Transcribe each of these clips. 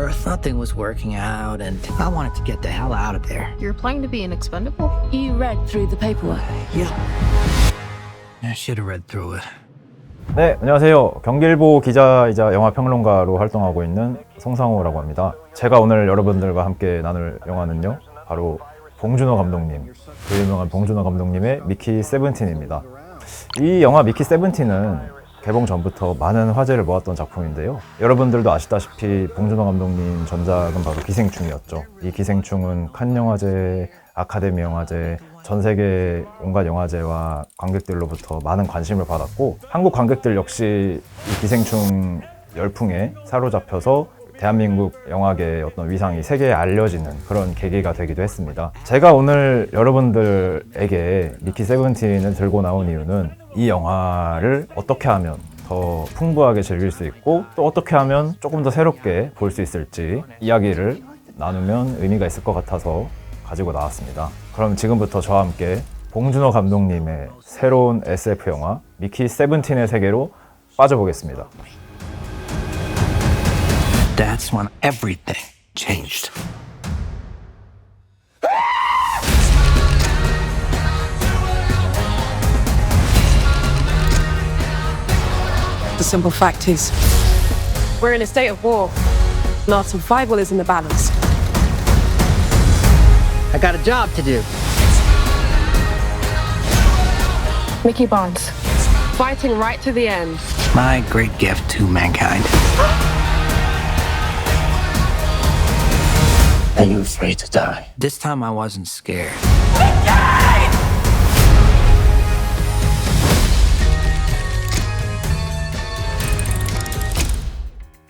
Earth, nothing was working out, and I wanted to get the hell out of there. You're applying to be an expendable? You read through the paperwork. Yeah. I should have read through it. 네, 안녕하세요. 경기일보 기자이자 영화평론가로 활동하고 있는 송상호라고 합니다. 제가 오늘 여러분들과 함께 나눌 영화는요, 바로 봉준호 감독님, 그 유명한 봉준호 감독님의 미키 세븐틴입니다. 이 영화 미키 세븐틴은 개봉 전부터 많은 화제를 모았던 작품인데요. 여러분들도 아시다시피 봉준호 감독님 전작은 바로 기생충이었죠. 이 기생충은 칸 영화제, 아카데미 영화제, 전 세계 온갖 영화제와 관객들로부터 많은 관심을 받았고, 한국 관객들 역시 이 기생충 열풍에 사로잡혀서 대한민국 영화계의 어떤 위상이 세계에 알려지는 그런 계기가 되기도 했습니다. 제가 오늘 여러분들에게 미키 세븐틴을 들고 나온 이유는 이 영화를 어떻게 하면 더 풍부하게 즐길 수 있고, 또 어떻게 하면 조금 더 새롭게 볼 수 있을지 이야기를 나누면 의미가 있을 것 같아서 가지고 나왔습니다. 그럼 지금부터 저와 함께 봉준호 감독님의 새로운 SF 영화 미키 세븐틴의 세계로 빠져보겠습니다. That's when everything changed. The simple fact is, we're in a state of war. And our survival is in the balance. I got a job to do. Mickey Barnes, fighting right to the end. My great gift to mankind. Are you afraid to die? This time I wasn't scared.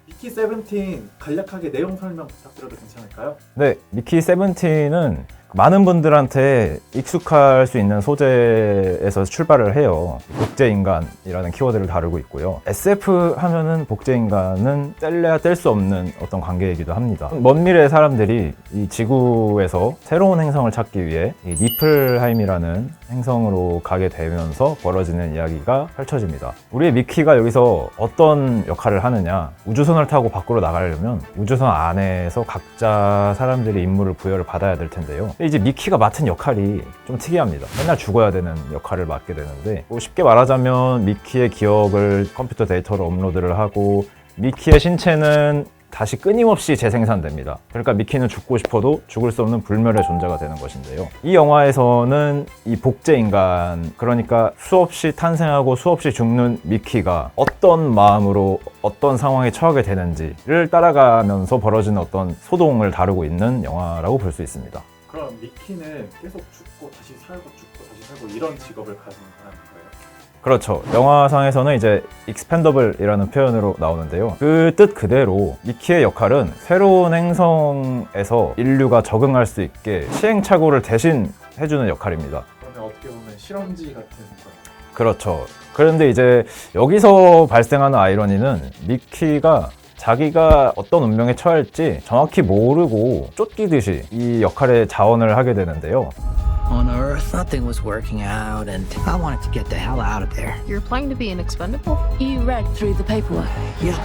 미키 세븐틴 간략하게 내용 설명 부탁드려도 괜찮을까요? 네, 미키 세븐틴은 많은 분들한테 익숙할 수 있는 소재에서 출발을 해요. 복제인간이라는 키워드를 다루고 있고요. SF 하면은 복제인간은 뗄래야 뗄 수 없는 어떤 관계이기도 합니다. 먼 미래의 사람들이 이 지구에서 새로운 행성을 찾기 위해 이 니플하임이라는 행성으로 가게 되면서 벌어지는 이야기가 펼쳐집니다. 우리의 미키가 여기서 어떤 역할을 하느냐, 우주선을 타고 밖으로 나가려면 우주선 안에서 각자 사람들이 임무를 부여를 받아야 될 텐데요. 이제 미키가 맡은 역할이 좀 특이합니다. 맨날 죽어야 되는 역할을 맡게 되는데, 쉽게 말하자면 미키의 기억을 컴퓨터 데이터로 업로드를 하고 미키의 신체는 다시 끊임없이 재생산됩니다. 그러니까 미키는 죽고 싶어도 죽을 수 없는 불멸의 존재가 되는 것인데요. 이 영화에서는 이 복제인간, 그러니까 수없이 탄생하고 수없이 죽는 미키가 어떤 마음으로 어떤 상황에 처하게 되는지를 따라가면서 벌어지는 어떤 소동을 다루고 있는 영화라고 볼 수 있습니다. 그럼 미키는 계속 죽고 다시 살고 죽고 다시 살고 이런 직업을 가진 사람인가요? 그렇죠. 영화상에서는 이제 익스펜더블이라는 표현으로 나오는데요. 그 뜻 그대로 미키의 역할은 새로운 행성에서 인류가 적응할 수 있게 시행착오를 대신 해주는 역할입니다. 그러면 어떻게 보면 실험지 같은 거예요? 그렇죠. 그런데 이제 여기서 발생하는 아이러니는 미키가 자기가 어떤 운명에 처할지 정확히 모르고 쫓기듯이 이 역할의 자원을 하게 되는데요. On Earth, nothing was working out, and I wanted to get the hell out of there. You're applying to be an expendable? You read through the paperwork. Yeah.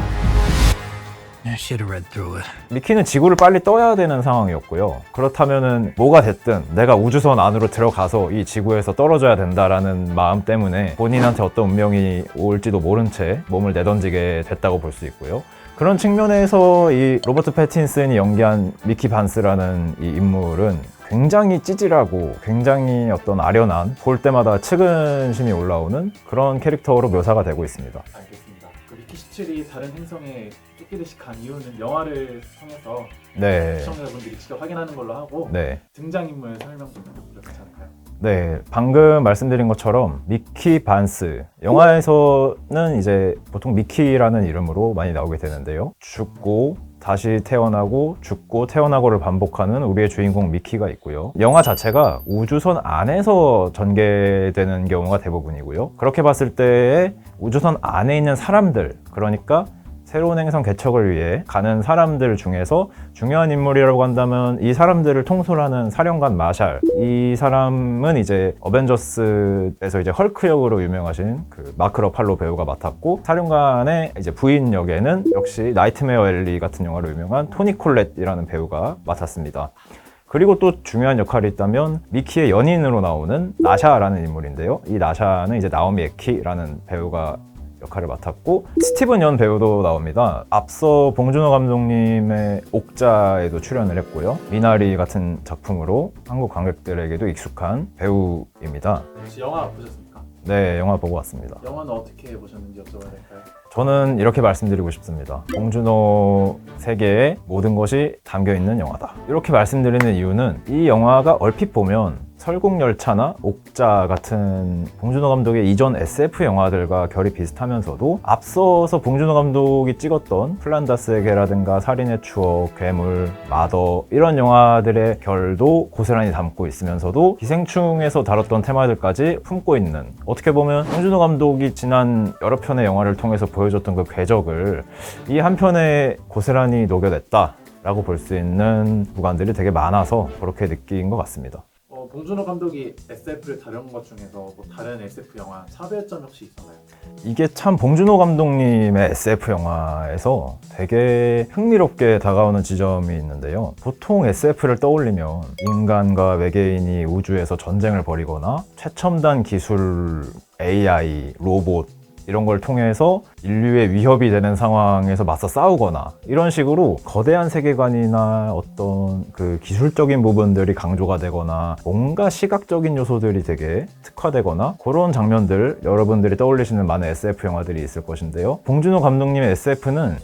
I should have read through it. 미키는 지구를 빨리 떠야 되는 상황이었고요. 그렇다면은 뭐가 됐든 내가 우주선 안으로 들어가서 이 지구에서 떨어져야 된다라는 마음 때문에 본인한테 어떤 운명이 올지도 모른 채 몸을 내던지게 됐다고 볼 수 있고요. 그런 측면에서 이 로버트 패틴슨이 연기한 미키 반스라는 이 인물은 굉장히 찌질하고 굉장히 어떤 아련한, 볼 때마다 측은심이 올라오는 그런 캐릭터로 묘사가 되고 있습니다. 알겠습니다. 그 미키 17이 다른 행성에 쫓기듯이 간 이유는 영화를 통해서 네. 시청자분들이 직접 확인하는 걸로 하고, 네. 등장인물 설명 좀 부탁드려도 괜찮을까요? 네, 방금 말씀드린 것처럼 미키 반스, 영화에서는 이제 보통 미키라는 이름으로 많이 나오게 되는데요. 죽고 다시 태어나고 죽고 태어나고를 반복하는 우리의 주인공 미키가 있고요. 영화 자체가 우주선 안에서 전개되는 경우가 대부분이고요. 그렇게 봤을 때 우주선 안에 있는 사람들, 그러니까 새로운 행성 개척을 위해 가는 사람들 중에서 중요한 인물이라고 한다면 이 사람들을 통솔하는 사령관 마샬, 이 사람은 이제 어벤져스에서 이제 헐크 역으로 유명하신 그 마크 러팔로 배우가 맡았고, 사령관의 이제 부인 역에는 역시 나이트메어 엘리 같은 영화로 유명한 토니 콜렛이라는 배우가 맡았습니다. 그리고 또 중요한 역할이 있다면 미키의 연인으로 나오는 나샤라는 인물인데요. 이 나샤는 이제 나오미 에키라는 배우가 역할을 맡았고, 스티븐 연 배우도 나옵니다. 앞서 봉준호 감독님의 옥자에도 출연을 했고요. 미나리 같은 작품으로 한국 관객들에게도 익숙한 배우입니다. 혹시 영화 보셨습니까? 네, 영화 보고 왔습니다. 영화는 어떻게 보셨는지 여쭤봐도 될까요? 저는 이렇게 말씀드리고 싶습니다. 봉준호 세계의 모든 것이 담겨있는 영화다. 이렇게 말씀드리는 이유는 이 영화가 얼핏 보면 설국열차나 옥자 같은 봉준호 감독의 이전 SF 영화들과 결이 비슷하면서도 앞서서 봉준호 감독이 찍었던 플란다스의 개라든가 살인의 추억, 괴물, 마더 이런 영화들의 결도 고스란히 담고 있으면서도 기생충에서 다뤘던 테마들까지 품고 있는, 어떻게 보면 봉준호 감독이 지난 여러 편의 영화를 통해서 보여줬던 그 궤적을 이 한 편에 고스란히 녹여냈다 라고 볼 수 있는 구간들이 되게 많아서 그렇게 느낀 것 같습니다. 봉준호 감독이 SF를 다룬 것 중에서 뭐 다른 SF 영화 차별점 혹시 있었나요? 이게 참 봉준호 감독님의 SF 영화에서 되게 흥미롭게 다가오는 지점이 있는데요. 보통 SF를 떠올리면 인간과 외계인이 우주에서 전쟁을 벌이거나 최첨단 기술, AI, 로봇 이런 걸 통해서 인류의 위협이 되는 상황에서 맞서 싸우거나 이런 식으로 거대한 세계관이나 어떤 그 기술적인 부분들이 강조가 되거나 뭔가 시각적인 요소들이 되게 특화되거나 그런 장면들 여러분들이 떠올리시는 많은 SF 영화들이 있을 것인데요. 봉준호 감독님의 SF는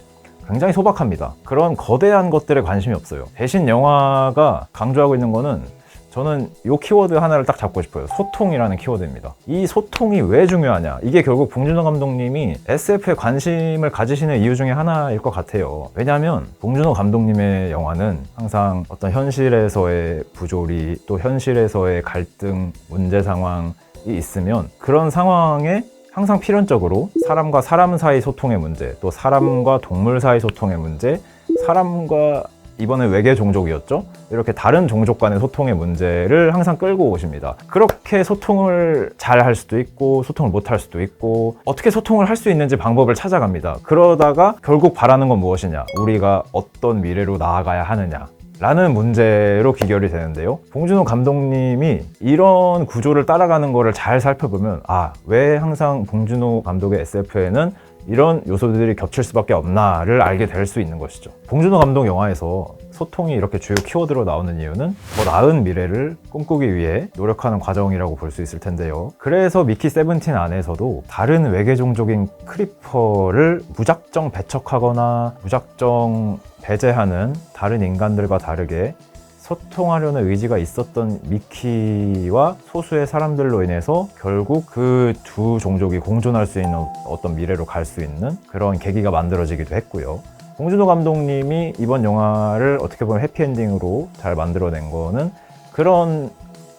굉장히 소박합니다. 그런 거대한 것들에 관심이 없어요. 대신 영화가 강조하고 있는 거는 저는 이 키워드 하나를 딱 잡고 싶어요. 소통이라는 키워드입니다. 이 소통이 왜 중요하냐? 이게 결국 봉준호 감독님이 SF에 관심을 가지시는 이유 중에 하나일 것 같아요. 왜냐하면 봉준호 감독님의 영화는 항상 어떤 현실에서의 부조리, 또 현실에서의 갈등, 문제 상황이 있으면 그런 상황에 항상 필연적으로 사람과 사람 사이 소통의 문제, 또 사람과 동물 사이 소통의 문제, 사람과 이번에 외계 종족이었죠? 이렇게 다른 종족 간의 소통의 문제를 항상 끌고 오십니다. 그렇게 소통을 잘 할 수도 있고 소통을 못 할 수도 있고 어떻게 소통을 할 수 있는지 방법을 찾아갑니다. 그러다가 결국 바라는 건 무엇이냐? 우리가 어떤 미래로 나아가야 하느냐? 라는 문제로 귀결이 되는데요. 봉준호 감독님이 이런 구조를 따라가는 거를 잘 살펴보면 왜 항상 봉준호 감독의 SF에는 이런 요소들이 겹칠 수밖에 없나를 알게 될 수 있는 것이죠. 봉준호 감독 영화에서 소통이 이렇게 주요 키워드로 나오는 이유는 더 나은 미래를 꿈꾸기 위해 노력하는 과정이라고 볼 수 있을 텐데요. 그래서 미키 17 안에서도 다른 외계 종족인 크리퍼를 무작정 배척하거나 무작정 배제하는 다른 인간들과 다르게 소통하려는 의지가 있었던 미키와 소수의 사람들로 인해서 결국 그 두 종족이 공존할 수 있는 어떤 미래로 갈 수 있는 그런 계기가 만들어지기도 했고요. 봉준호 감독님이 이번 영화를 어떻게 보면 해피엔딩으로 잘 만들어낸 거는 그런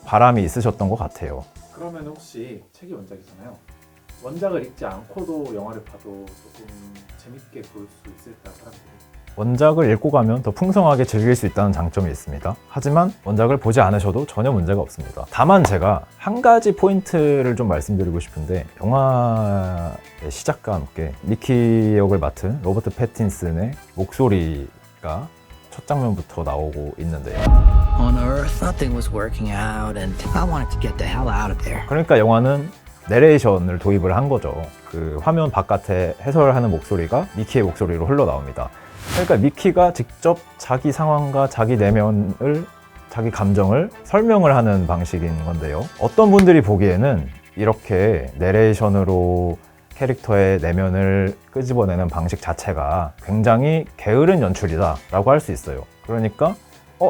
바람이 있으셨던 것 같아요. 그러면 혹시 책이 원작이잖아요. 원작을 읽지 않고도 영화를 봐도 조금 재밌게 볼 수 있을까, 사람들이? 원작을 읽고 가면 더 풍성하게 즐길 수 있다는 장점이 있습니다. 하지만 원작을 보지 않으셔도 전혀 문제가 없습니다. 다만 제가 한 가지 포인트를 좀 말씀드리고 싶은데, 영화의 시작과 함께 미키 역을 맡은 로버트 패틴슨의 목소리가 첫 장면부터 나오고 있는데요. On Earth, nothing was working out, and I wanted to get the hell out of there. 그러니까 영화는 내레이션을 도입을 한 거죠. 그 화면 바깥에 해설하는 목소리가 미키의 목소리로 흘러나옵니다. 그러니까 미키가 직접 자기 상황과 자기 내면을, 자기 감정을 설명을 하는 방식인 건데요. 어떤 분들이 보기에는 이렇게 내레이션으로 캐릭터의 내면을 끄집어내는 방식 자체가 굉장히 게으른 연출이다 라고 할 수 있어요. 그러니까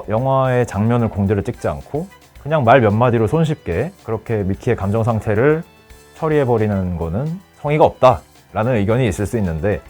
영화의 장면을 공대로 찍지 않고 그냥 말 몇 마디로 손쉽게 그렇게 미키의 감정 상태를 처리해버리는 거는 성의가 없다 라는 의견이 있을 수 있는데,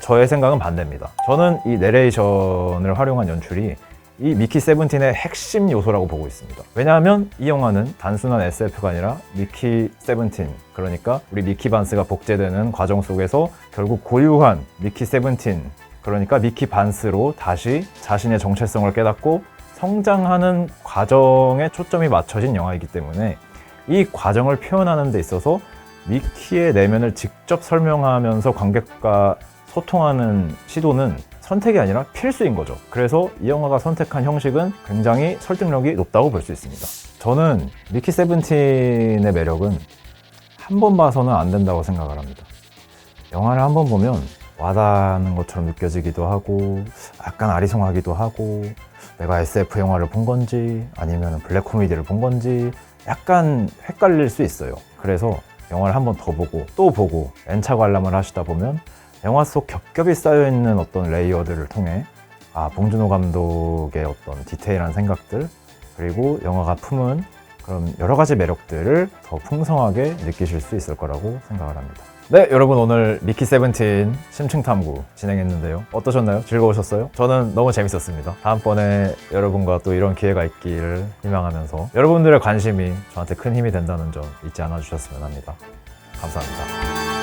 저의 생각은 반대입니다. 저는 이 내레이션을 활용한 연출이 이 미키 세븐틴의 핵심 요소라고 보고 있습니다. 왜냐하면 이 영화는 단순한 SF가 아니라 미키 세븐틴, 그러니까 우리 미키 반스가 복제되는 과정 속에서 결국 고유한 미키 세븐틴, 그러니까 미키 반스로 다시 자신의 정체성을 깨닫고 성장하는 과정에 초점이 맞춰진 영화이기 때문에 이 과정을 표현하는 데 있어서 미키의 내면을 직접 설명하면서 관객과 소통하는 시도는 선택이 아니라 필수인 거죠. 그래서 이 영화가 선택한 형식은 굉장히 설득력이 높다고 볼 수 있습니다. 저는 미키 세븐틴의 매력은 한 번 봐서는 안 된다고 생각을 합니다. 영화를 한 번 보면 와닿는 것처럼 느껴지기도 하고 약간 아리송하기도 하고 내가 SF 영화를 본 건지 아니면 블랙 코미디를 본 건지 약간 헷갈릴 수 있어요. 그래서 영화를 한 번 더 보고 또 보고 N차 관람을 하시다 보면 영화 속 겹겹이 쌓여있는 어떤 레이어들을 통해 봉준호 감독의 어떤 디테일한 생각들 그리고 영화가 품은 그런 여러 가지 매력들을 더 풍성하게 느끼실 수 있을 거라고 생각을 합니다. 네, 여러분 오늘 미키 세븐틴 심층탐구 진행했는데요. 어떠셨나요? 즐거우셨어요? 저는 너무 재밌었습니다. 다음번에 여러분과 또 이런 기회가 있기를 희망하면서 여러분들의 관심이 저한테 큰 힘이 된다는 점 잊지 않아 주셨으면 합니다. 감사합니다.